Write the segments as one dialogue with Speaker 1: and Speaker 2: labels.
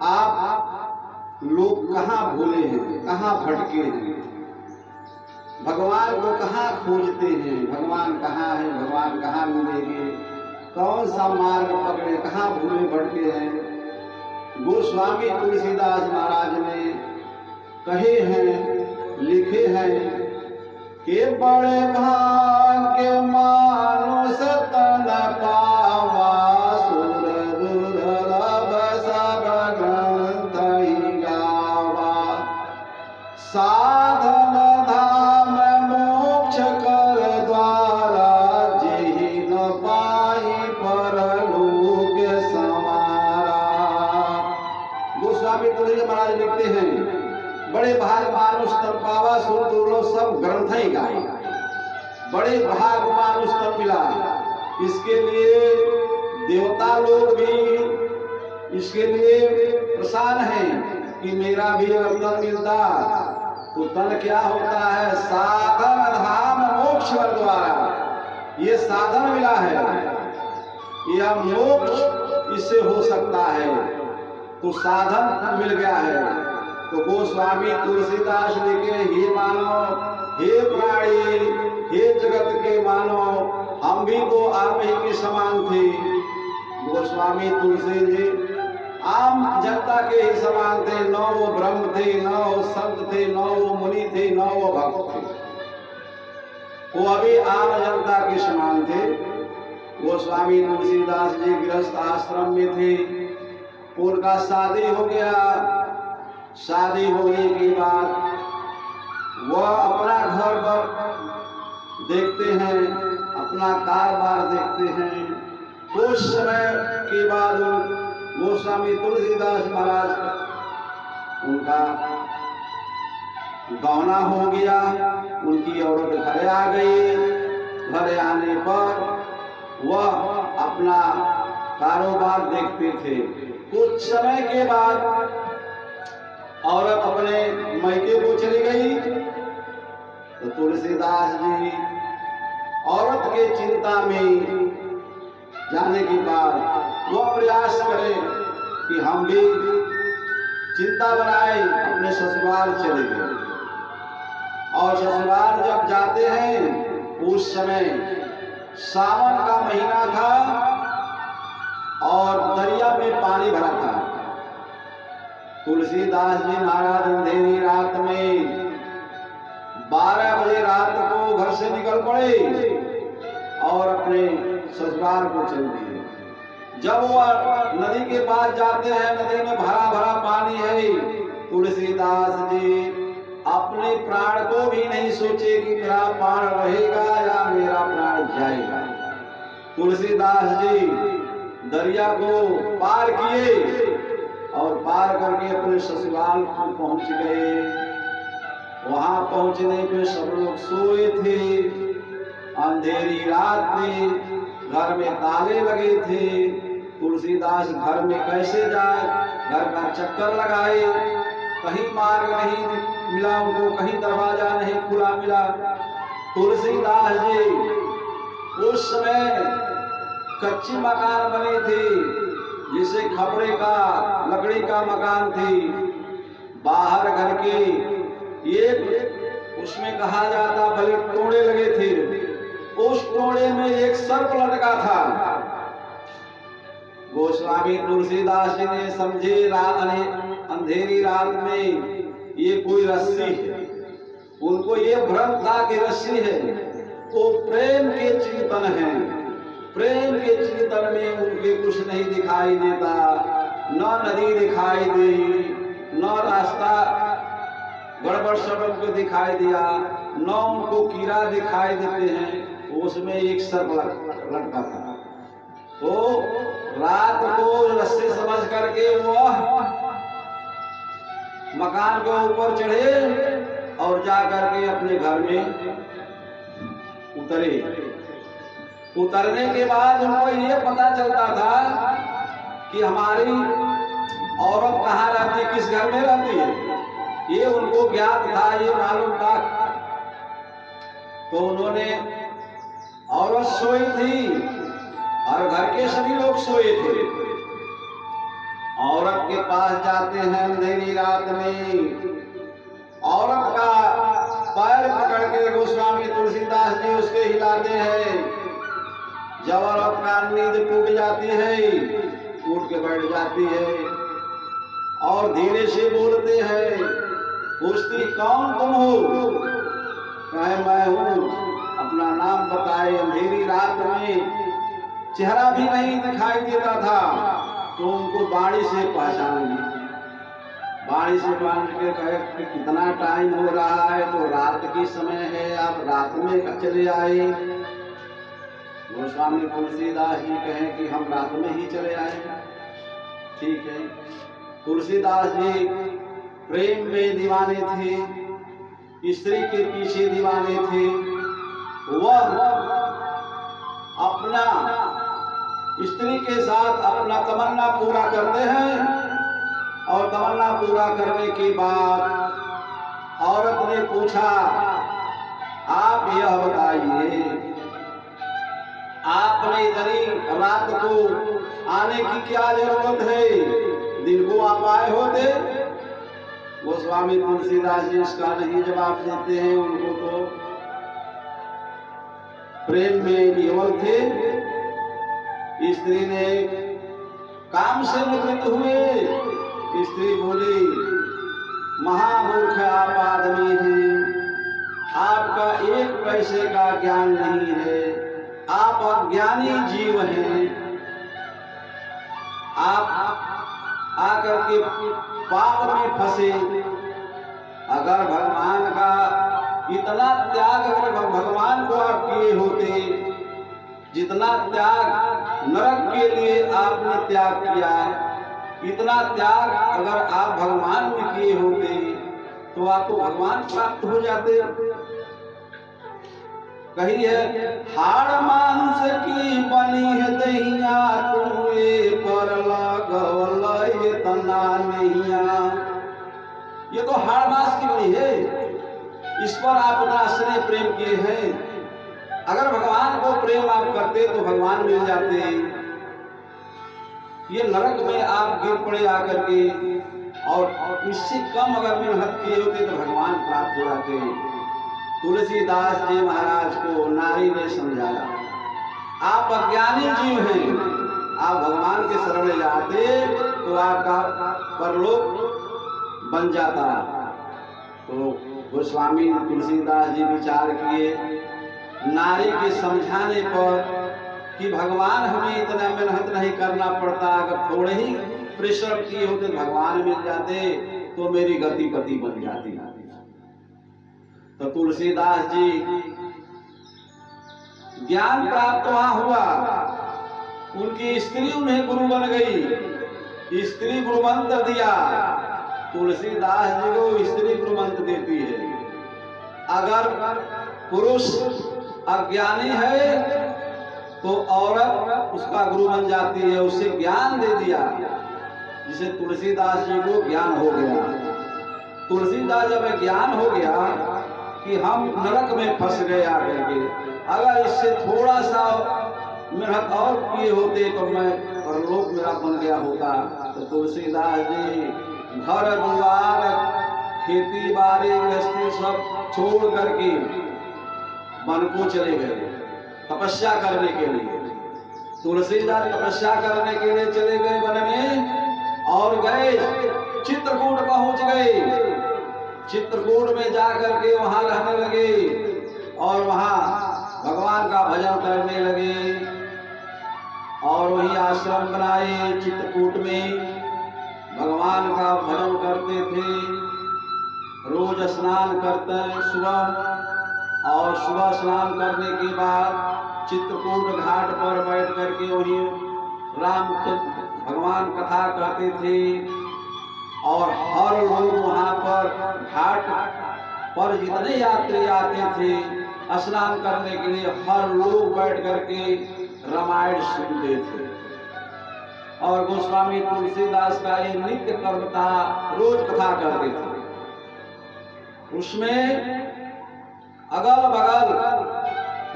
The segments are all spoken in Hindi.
Speaker 1: आप लोग कहाँ भूले हैं, कहाँ भटके हैं, भगवान को कहाँ खोजते हैं, भगवान कहाँ है, भगवान कहाँ मिलेंगे, कौन सा मार्ग पकड़े, कहाँ भूले भटके हैं। गोस्वामी तुलसीदास महाराज ने कहे हैं, लिखे हैं कि बड़े भाग्य मानुष तन पावा, सुर दुर्लभ सब ग्रंथ ही गावा, साधन धाम मोक्ष कर द्वारा, जेहि न पाई परलोक समारा। गोस्वामी तुलसीदास महाराज लिखते हैं, बड़े भाग मानुष तन पावा, सुर दुर्लभ सब ग्रंथ ही गाए। बड़े भाग मानुष तन मिला, इसके लिए देवता लोग भी इसके लिए प्रसन्न हैं कि मेरा भी अगर तन मिलता तो तन क्या होता है, साधन धाम मोक्ष द्वारा, ये साधन मिला है, यह मोक्ष इससे हो सकता है, तो साधन मिल गया है। तो गोस्वामी तुलसीदास लिखे, हे मानव, हे प्राणी, हे जगत के मानव, हम भी तो आप ही के समान थे। गोस्वामी तुलसी जी आम जनता के ही समान थे, न वो ब्रह्म थे, न वो संत थे, न वो मुनि थे, न वो भक्त थे, वो अभी आम जनता के समान थे। गोस्वामी तुलसीदास जी गृहस्थ आश्रम में थे, उनका शादी हो गया। शादी होने के बाद वह अपना घर पर देखते हैं, अपना कारोबार देखते हैं। कुछ समय के बाद गोस्वामी तुलसीदास महाराज उनका गौना हो गया, उनकी औरत घर आ गई। घर आने पर वह अपना कारोबार देखते थे। कुछ समय के बाद औरत अपने मैके को चली गई, तो तुलसीदास जी औरत के चिंता में जाने के बाद वो प्रयास करें कि हम भी चिंता बनाए, अपने ससुराल चले गए। और ससुराल जब जाते हैं, उस समय सावन का महीना था और दरिया में पानी भरा था। तुलसीदास जी महाराज अंधेरी रात में 12 बजे रात को घर से निकल पड़े और अपने ससुराल को चल दिए। जब वह नदी के पास जाते हैं, नदी में भरा भरा पानी है, तुलसीदास जी अपने प्राण को भी नहीं सोचे कि मेरा प्राण रहेगा या मेरा प्राण जाएगा। तुलसीदास जी दरिया को पार किए और पार करके अपने ससुराल को पहुंच गए। वहां पहुंचने पे सब लोग सोए थे, अंधेरी रात थी, घर में ताले लगे थे। तुलसीदास घर में कैसे जाए, घर का चक्कर लगाए, कहीं मार्ग नहीं मिला उनको, कहीं दरवाजा नहीं खुला मिला। तुलसीदास जी उस समय कच्ची मकान बनी थी, जिसे खपड़े का लकड़ी का मकान थी। बाहर घर के एक उसमें कहा जाता भले टोड़े लगे थे, उस टोड़े में एक सर्प लटका था। गोस्वामी तुलसीदास जी ने समझे अंधेरी रात में ये कोई रस्सी है। उनको ये भ्रम था कि रस्सी है, वो प्रेम के चिंतन है। प्रेम के चिंतन में उनके कुछ नहीं दिखाई देता, न नदी दिखाई दी, न रास्ता गड़बड़ सड़क को दिखाई दिया, न उनको कीड़ा दिखाई देते हैं। उसमें एक सर्प लटका था। तो रात को रस्सी समझ करके वह मकान के ऊपर चढ़े और जा करके अपने घर में उतरे। उतरने के बाद उनको ये पता चलता था कि हमारी औरत कहाँ रहती, किस घर में रहती है, ये उनको ज्ञात था, ये मालूम था। तो उन्होंने, औरत सोई थी और घर के सभी लोग सोए थे। औरत औरत के पास जाते हैं अंधेरी रात में। औरत का पैर पकड़ के गोस्वामी तुलसीदास जी उसके हिलाते हैं। जब औरत का नींद टूट जाती है, उठ के बैठ जाती है और धीरे से बोलते हैं, पूछती कौन तुम हो? कहे मैं हूँ। अपना नाम बताए। अंधेरी रात में चेहरा भी नहीं दिखाई देता था, तो उनको बाणी से पहचान ली। बाणी से पहचान के कहे कि कितना टाइम हो रहा है? तो रात की समय है, आप रात में चले आए। गोस्वामी तुलसीदास जी कहें कि हम रात में ही चले आए। ठीक है। तुलसीदास जी प्रेम में दीवाने थे, स्त्री के पीछे दीवाने थे। वह अपना स्त्री के साथ अपना तमन्ना पूरा करते हैं और तमन्ना पूरा करने के बाद औरत ने पूछा, आप यह बताइए, आपने इतनी रात को आने की क्या जरूरत है? दिन को आप आए होते। गोस्वामी तुलसीदास जी इसका नहीं जवाब देते हैं। उनको तो प्रेम में नियमन थे। स्त्री ने काम से निवृत्त हुए। स्त्री बोली, महामूर्ख आप आदमी हैं, आपका एक पैसे का ज्ञान नहीं है, आप अज्ञानी जीव हैं। आप आकर के पाप में फंसे। अगर भगवान का इतना त्याग अगर भगवान को आप किए होते, जितना त्याग नरक के लिए आपने त्याग किया, इतना त्याग अगर आप भगवान में किए होते तो आपको भगवान प्राप्त हो जाते। कही है, हाड़ मांस की बनी है दहिया, तुम्हें पर लगवल ये तना नहिया। ये तो हाड़ मांस की बनी है, इस पर आप इतना स्नेह प्रेम किए हैं। अगर भगवान को प्रेम आप करते तो भगवान मिल जाते। ये नरक में आप गिर पड़े आकर के, और इससे कम अगर मेहनत किए होते तो भगवान प्राप्त हो जाते। तुलसीदास जी महाराज को नारी ने समझाया, आप अज्ञानी जीव हैं, आप भगवान के शरण में जाते तो आपका परलोक बन जाता। तो गोस्वामी तुलसीदास जी विचार किए, नारी के समझाने पर कि भगवान हमें इतना मेहनत नहीं करना पड़ता, अगर थोड़े ही परिश्रम किए होते भगवान मिल जाते तो मेरी गति पति बन जाती। तो तुलसीदास जी ज्ञान प्राप्त वहां हुआ, उनकी स्त्री उन्हें गुरु बन गई। स्त्री गुरु मंत्र दिया। तुलसीदास जी को स्त्री गुरु मंत्र देती है। अगर पुरुष अज्ञानी है तो औरत उसका गुरु बन जाती है, उसे ज्ञान दे दिया, जिसे तुलसीदास जी को ज्ञान हो गया। तुलसीदास जब ज्ञान हो गया कि हम नरक में फंस गए आकर के, अगर इससे थोड़ा सा मेहनत और किए होते तो मैं परलोक मेरा बन गया होता। तो तुलसीदास जी घर द्वार खेती बाड़ी गृहस्थी सब छोड़ करके वन को चले गए तपस्या करने के लिए। तुलसीदास तपस्या करने के लिए चले गए वन में और गए चित्रकूट पहुंच गए। चित्रकूट में जाकर के वहां रहने लगे और वहां भगवान का भजन करने लगे और वही आश्रम बनाए। चित्रकूट में भगवान का भजन करते थे, रोज स्नान करते सुबह, और सुबह स्नान करने के बाद चित्रकूट घाट पर बैठ करके वही रामचंद्र भगवान कथा कहते थे। और हर लोग वहां पर घाट पर जितने यात्री आते थे स्नान करने के लिए, हर लोग बैठ करके रामायण सुनते थे। और गोस्वामी तुलसीदास का ये नित्य कर्म था, रोज कथा करते थे। उसमें अगल बगल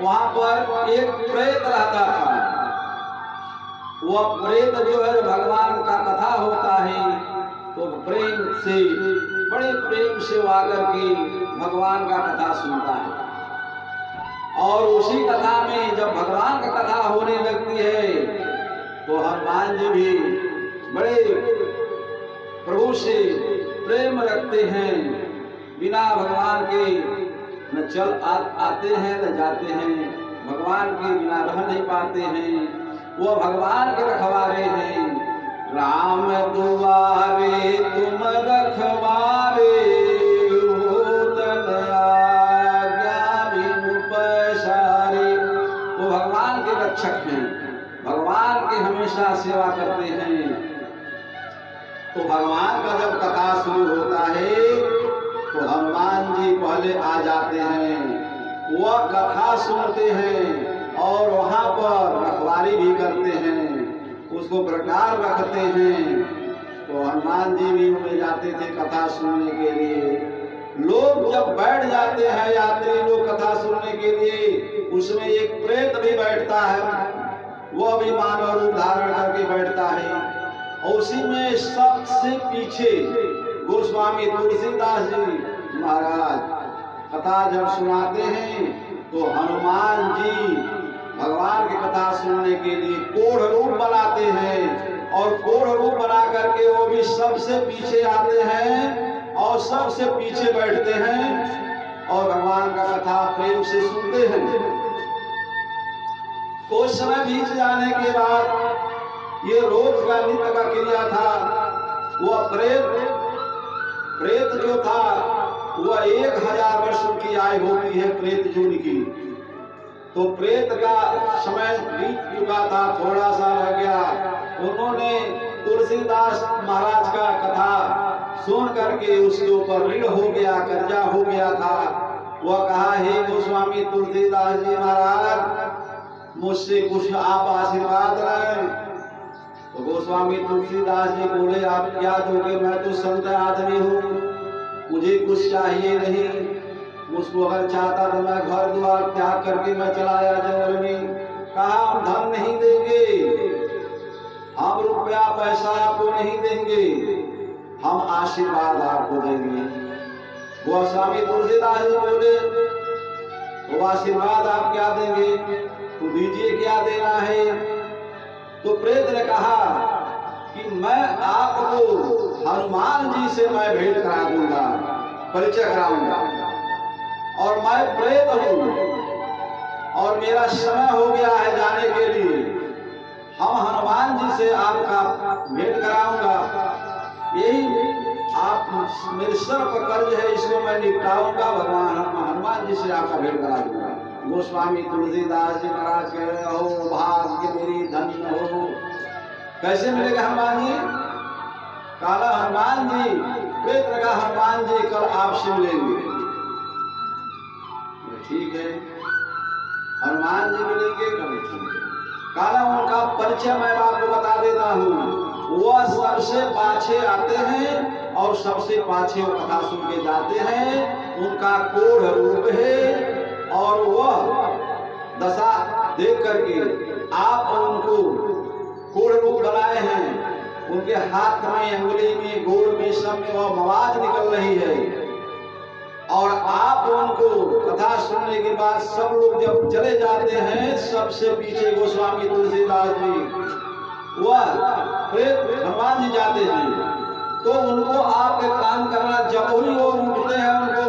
Speaker 1: वहां पर एक प्रेत रहता था। वह प्रेत जो है भगवान का कथा होता है तो प्रेम से, बड़े प्रेम से वो आकर के भगवान का कथा सुनता है। और उसी कथा में जब भगवान का कथा होने लगती है तो हनुमान जी भी बड़े प्रभु से प्रेम रखते हैं। बिना भगवान के न आते हैं न जाते हैं, भगवान के बिना रह नहीं पाते हैं। वो भगवान के रखवारे हैं। राम दुआरे तुम रखवारे, होतन आज्ञा बिनु पसारे। वो भगवान के रक्षक हैं, भगवान की हमेशा सेवा करते हैं। तो भगवान का जब कथा शुरू होता है तो हनुमान जी पहले आ जाते हैं, वह कथा सुनते हैं और वहां पर रखवारी भी करते हैं, उसको प्रकार रखते हैं। तो हनुमान जी भी उनमें जाते थे कथा सुनने के लिए। लोग जब बैठ जाते हैं, यात्री लोग कथा सुनने के लिए, उसमें एक प्रेत भी बैठता है, वह भी मानव रूप धारण करके बैठता है। और उसी में सबसे पीछे गोस्वामी तुलसीदास जी महाराज कथा जब सुनाते हैं तो हनुमान जी भगवान की कथा सुनने के लिए कोढ़ रूप बनाते हैं और कोढ़ रूप बना करके वो भी सबसे पीछे आते हैं और सबसे पीछे बैठते हैं और भगवान का कथा प्रेम से सुनते हैं। कुछ समय बीत जाने के बाद ये रोज का नित्य का क्रिया था। वह प्रेत जो था वह 1000 वर्ष की आयु होती है प्रेत जून की। तो प्रेत का समय बीत चुका था, थोड़ा सा रह गया। उन्होंने तुलसीदास महाराज का कथा सुन करके उसके ऊपर ऋण हो गया, कर्जा हो गया था। वह कहा, हे गोस्वामी तुलसीदास जी महाराज, मुझसे कुछ आप आशीर्वाद लें। तो गोस्वामी तुलसीदास जी बोले, आप क्या दोगे? मैं तो संत आदमी हूँ, मुझे कुछ चाहिए नहीं। मुझको अगर चाहता तो मैं घर द्वार त्याग करके मैं चला आया जंगल में। कहा, हम धन नहीं देंगे, हम रुपया पैसा आपको नहीं देंगे, हम आशीर्वाद आपको देंगे। गोस्वामी तुलसीदास जी बोले, वो आशीर्वाद आप क्या देंगे? तो दीजिए, क्या देना है? तो प्रेत ने कहा कि मैं आपको हनुमान जी से मैं भेंट करा दूंगा, परिचय कराऊंगा। और मैं प्रेत हूं और मेरा समय हो गया है जाने के लिए। हम हनुमान जी से आपका भेंट कराऊंगा, यही आप मेरे सर पर कर्ज है, इसको मैं निपटाऊंगा। भगवान हनुमान जी से आपका भेंट करा दूंगा। गोस्वामी तुलसीदास जी महाराज कह रहे हो, भाग्य मेरी धन्य हो। कैसे मिलेगा हनुमान जी? काला हनुमान जी, प्रेत का हनुमान जी कल आपसे मिलेंगे। ठीक है, हनुमान जी मिलेंगे कल। काला उनका परिचय मैं आपको बता देता हूँ। वह सबसे पाछे आते हैं और सबसे पाछे वो कथा सुन के जाते हैं। उनका कोढ़ रूप है और वह दशा देख करके आप उनको कोढ़ रूप बनाए हैं। उनके हाथ में, अंगुली में, गोड़ में, सब में वह मवाद निकल रही है। और आप उनको कथा सुनने के बाद सब लोग जब चले जाते हैं, सबसे पीछे गोस्वामी तुलसीदास जी, वह प्रेत हनुमान जी जाते हैं। तो उनको आप एक काम करना, जब भी वो उठते हैं उनको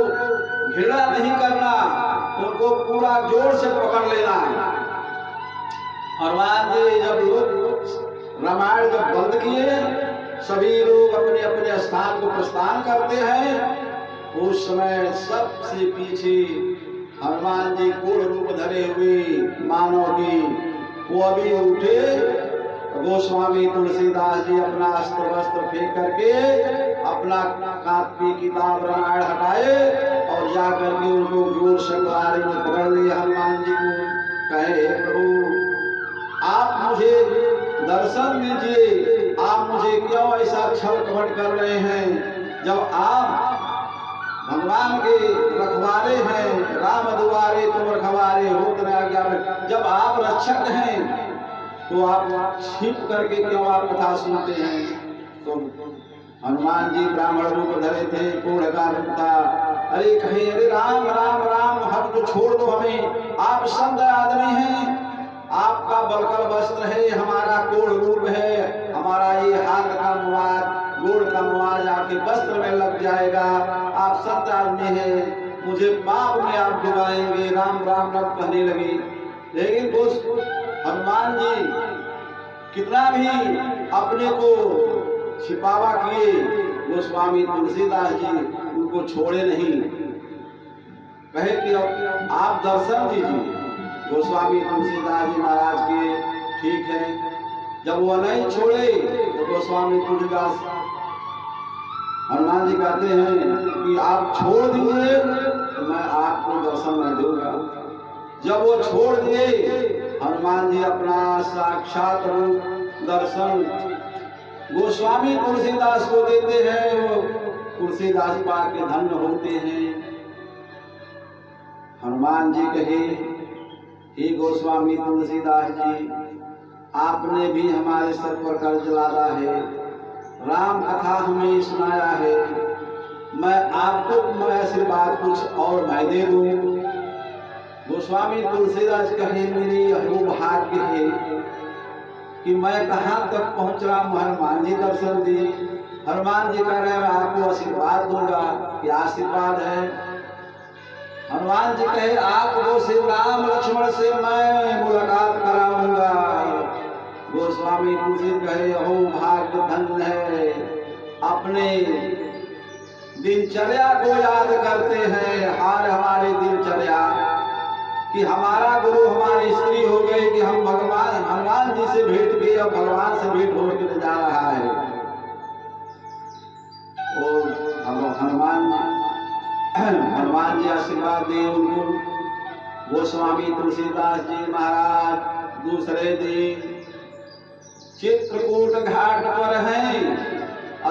Speaker 1: घृणा नहीं करना, उनको पूरा जोर से पकड़ लेना। हनुमान जी जब लोग रामायण जब बंद किए, सभी लोग अपने अपने स्थान को प्रस्थान करते हैं, उस समय सबसे पीछे हनुमान जी कोढ़ रूप धरे हुए मानव की वो अभी उठे। गोस्वामी तुलसीदास जी अपना अस्त्र वस्त्र फेंक करके अपना कापी किताब रामायण हटाए और जाकर के उनको जोर से कुल्हाड़ी में पकड़ लिए। हनुमान जी को कहे, हे प्रभु, आप मुझे दर्शन दीजिए, आप मुझे क्यों ऐसा छल कपट कर रहे हैं? जब आप भगवान के रखवारे हैं, राम दुआरे तुम रखवारे, होत न आज्ञा। जब आप रक्षक हैं तो आप छिप करके क्यों आप कथा सुनते हैं? तो हनुमान जी ब्राह्मण रूप धरे थे, पूर्ण का रूप था। अरे कहे अरे राम राम राम, हम तो छोड़ दो हमें, आप संत आदमी हैं, आपका बलकर वस्त्र है, हमारा कोढ़ रूप है, हमारा ये हाथ का मुआज गोड़ का मुआज आपके वस्त्र में लग जाएगा, आप संत आदमी हैं, मुझे पाप में आप डुबाएंगे। राम राम राम कहने लगी। लेकिन हनुमान जी कितना भी अपने को छिपावा किए, गोस्वामी तुलसीदास जी उनको छोड़े नहीं। कहे कि आप दर्शन दीजिए। गोस्वामी तुलसीदास जी महाराज के ठीक है, जब वो नहीं छोड़े तो गोस्वामी तुलसीदास हनुमान जी कहते हैं कि आप छोड़ दिए तो मैं आपको दर्शन नहीं दूंगा। जब वो छोड़ दिए, हनुमान जी अपना साक्षात रूप दर्शन गोस्वामी तुलसीदास को देते हैं। वो तुलसीदास पाके धन्य होते हैं। हनुमान जी कहे, हे गोस्वामी तुलसीदास जी, आपने भी हमारे सर पर कर्ज लादा है, राम कथा हमें सुनाया है, मैं आपको आशीर्वाद कुछ और मैं दे दूं। गोस्वामी तुलसीदास कहे, मेरी यह भाग्य है कि मैं कहाँ तक पहुंच रहा हूँ, हनुमान जी दर्शन दिए। हनुमान जी कह रहे हैं मैं आपको आशीर्वाद दूंगा। क्या आशीर्वाद है? हनुमान जी कहे, आपको श्री राम लक्ष्मण से मैं मुलाकात कराऊंगा। गोस्वामी तुलसी कहे, ओ भाग्य धन्य है, अपने दिनचर्या को याद करते हैं। हार हमारी दिनचर्या कि हमारा गुरु हमारी स्त्री हो गई कि हम भगवान हनुमान जी से भेंट किए, अब भगवान से भेंट होकर जा रहा है। और हनुमान जी आशीर्वाद दिए उनको। गोस्वामी तुलसीदास जी महाराज दूसरे दिन चित्रकूट घाट पर हैं,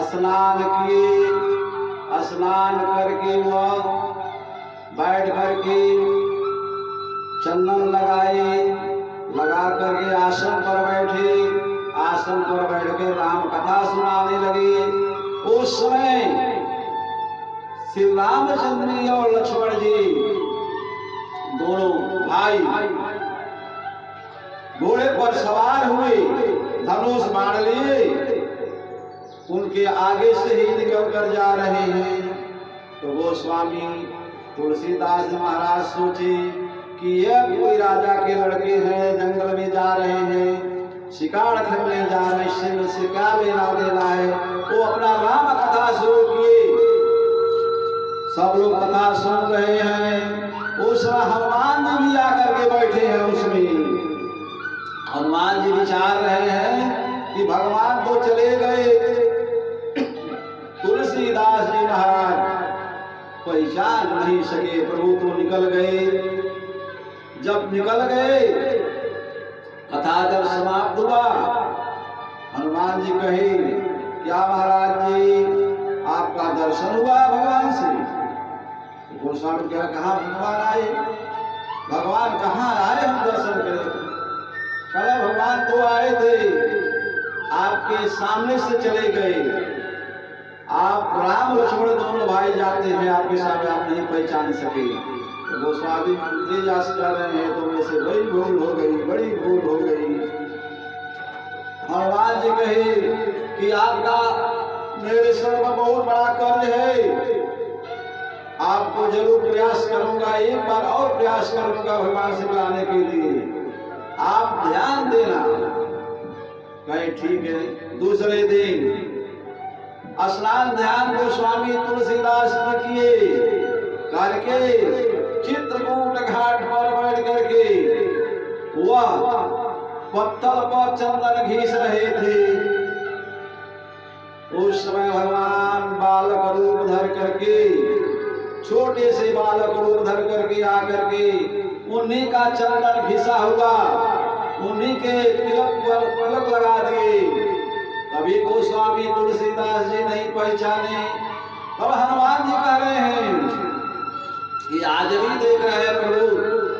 Speaker 1: स्नान किए। स्नान करके वह बैठ करके चंदन लगाए, लगा करके आसन पर बैठे। आसन पर बैठ के राम कथा सुनाने लगे। उस समय श्री रामचंद्र जी और लक्ष्मण जी दोनों भाई घोड़े पर सवार हुए, धनुष बाण लिए, उनके आगे से ही निकल कर जा रहे हैं। तो गोस्वामी तुलसीदास महाराज सोचे कि यह कोई राजा के लड़के हैं, जंगल में जा रहे हैं, शिकार खेलने जा रहे हैं, इससे क्या लेना देना है। वो अपना राम कथा शुरू किए। सब लोग कथा सुन रहे हैं। उस हनुमान जी भी आकर के बैठे हैं उसमें। हनुमान जी विचार रहे हैं कि भगवान तो चले गए, तुलसीदास जी महाराज पहचान नहीं सके, प्रभु तो निकल गए। जब निकल गए, कथा जब समाप्त हुआ, हनुमान जी कहे, क्या महाराज जी आपका दर्शन हुआ भगवान से? तो गोस्वामी क्या कहा, भगवान आए? भगवान कहाँ आए हम दर्शन करें? कल भगवान तो आए थे, आपके सामने से चले गए। आप राम लक्ष्मण दोनों भाई जाते हैं, आपके सामने आप नहीं पहचान सके। तो गोस्वामी तुलसीदास कर रहे हैं, तो मेरे से बड़ी भूल हो गई, बड़ी भूल हो गई। हनुमान जी कहे कि आपका मेरे सर पर बहुत बड़ा कर्ज है, आपको जरूर प्रयास करूंगा, एक बार और प्रयास करूंगा भगवान से मिलाने के लिए, आप ध्यान देना। कहे ठीक है। दूसरे दिन स्नान ध्यान गोस्वामी तुलसीदास ने किए करके चित्रकूट घाट पर बैठ करके वह पत्थर पर चंदन घिस रहे थे। उस समय भगवान बालक रूप धर करके, छोटे से बालक रूप धर करके आकर के उन्हीं का चंदन घिसा हुआ, उन्हीं के तिलक पर तिलक लगा दिए। कभी गोस्वामी तुलसीदास जी नहीं पहचाने। तब हनुमान जी कह रहे हैं कि आज भी देख रहे हैं प्रभु,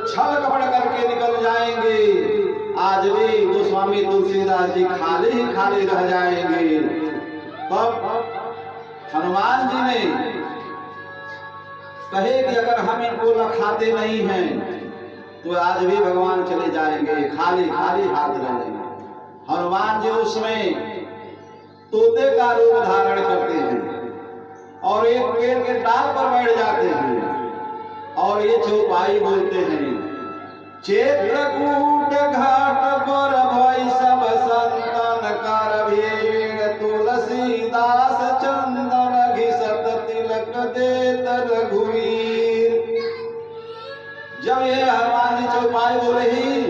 Speaker 1: छल कपट करके निकल जाएंगे, आज भी गोस्वामी तुलसीदास जी खाली ही खाली रह जाएंगे। तब हनुमान जी ने कहे कि अगर हम इनको लखाते नहीं हैं तो आज भी भगवान चले जाएंगे, खाली खाली हाथ रहेंगे। हनुमान जी उसमें तोते का रूप धारण करते हैं और एक पेड़ के डाल पर बैठ जाते हैं और ये चौपाई बोलते हैं, चित्रकूट घाट पर भई सब संतन कर भीड़, तुलसीदास चंदन घिसत तिलक देत रघुवीर। जब ये हनुमान जी चौपाई बोले ही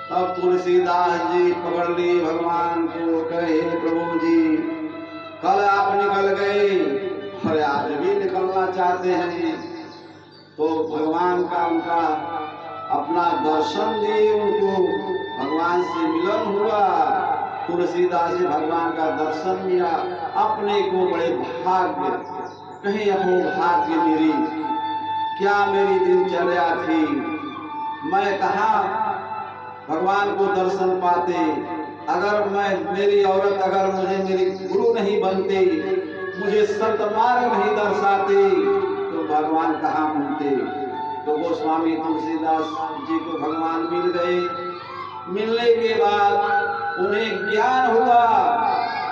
Speaker 1: तब तुलसीदास जी पकड़ ली भगवान को, कहे प्रभु जी कल आप निकल गए और आज भी निकलना चाहते हैं। तो भगवान का उनका अपना दर्शन दिए, उनको भगवान से मिलन हुआ। तुलसीदास जी भगवान का दर्शन दिया, अपने को बड़े भाग्य कहीं अहो भाग्य मेरी, क्या मेरी दिनचर्या थी, मैं कहाँ भगवान को दर्शन पाते। अगर मेरी औरत अगर मुझे मेरी गुरु नहीं बनते, मुझे सतमार्ग नहीं दर्शाते तो भगवान कहाँ मिलते। तो गोस्वामी तुलसीदास जी को भगवान मिल गए। मिलने के बाद उन्हें ज्ञान हुआ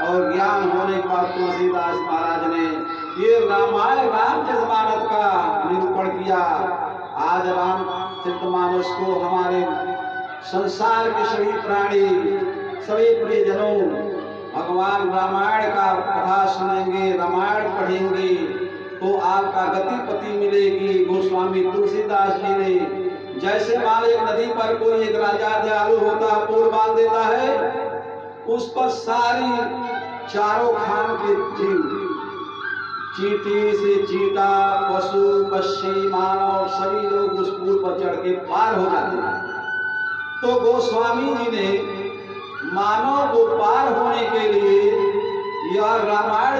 Speaker 1: और ज्ञान होने के बाद तुलसीदास महाराज ने ये रामायण रामचरितमानस का निरूपण किया। आज रामचरितमानस को हमारे संसार के सभी प्राणी, सभी प्रियजनों भगवान रामायण का कथा सुनेंगे, रामायण पढ़ेंगे तो आपका गति पति मिलेगी। गोस्वामी तुलसीदास जी ने जैसे मान एक नदी पर कोई एक राजा दयालु होता है, पुल बांध देता है, उस पर सारी चारों खान के जीव, चींटी से चीता, पशु पक्षी मानव सभी लोग उस पुल पर चढ़ के पार हो जाते हैं। तो गोस्वामी जी ने मानव को पार होने के लिए यह रामायण